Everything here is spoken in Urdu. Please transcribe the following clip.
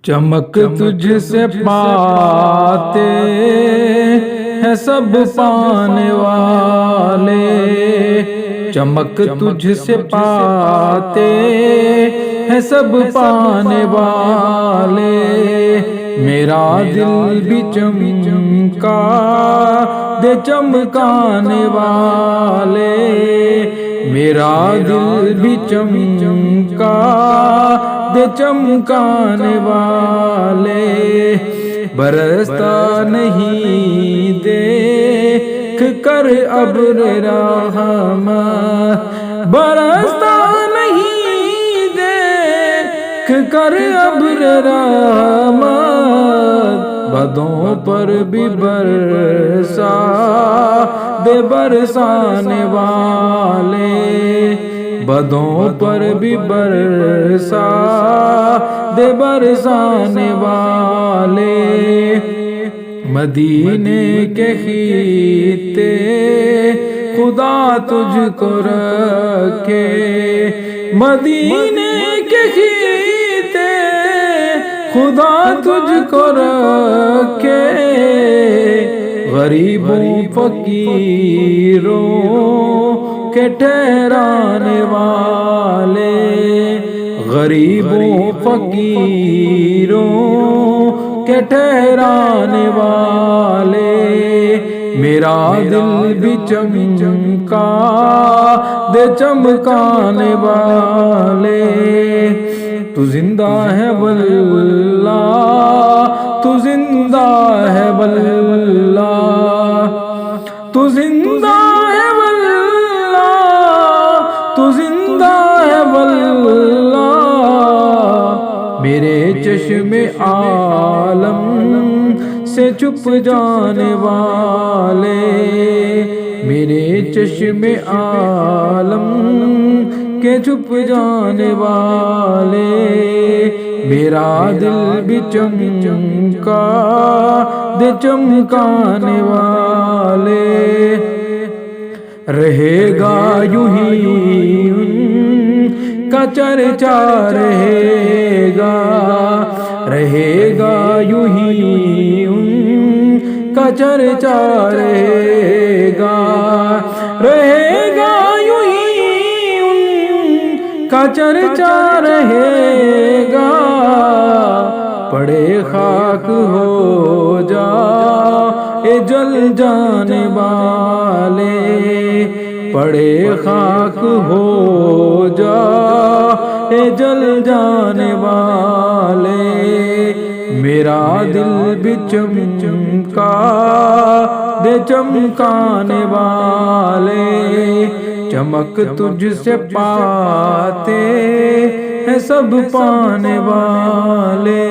چمک تجھ سے پاتے ہیں سب پانے والے، چمک تجھ سے پاتے ہیں سب پانے والے، میرا دل بھی چمکا دے چمکانے والے، میرا دل بھی چمکا دے چمکانے والے، برستا نہیں دیکھ کر ابر رحمت، برستا نہیں دیکھ کر ابر رحمت، بدوں پر بھی برسا دے برسانے والے، بدوں پر بھی برسا دے برسانے والے، مدینے کے خطے خدا تجھ کو رکھے، مدینے کے خطے خدا تجھ کو رکھے، غریبوں فقیروں کے ٹھہرانے والے، غریبوں فقیروں کے ٹھہرانے والے، میرا دل بھی چمکا دے چمکانے والے، تو زندہ ہے واللہ، تو زندہ ہے واللہ، تو زندہ ہے واللہ، تو زندہ ہے واللہ، میرے چشم عالم سے چھپ جانے والے، میرے چشم عالم کے چھپ جانے والے، میرا دل بھی چمکا دے چمکانے والے، رہے گا یوں ہی ان کا چرچا رہے گا، رہے گا یوں ہی ان کا چرچا رہے گا، رہے گا یوں ہی ان کا چرچا رہے گا، پڑے خاک ہو جا اے جل جانے والے، پڑے خاک ہو جا اے جل جانے والے، میرا دل بھی چمکا دے چمکانے والے، چمک تجھ سے پاتے ہیں سب پانے والے۔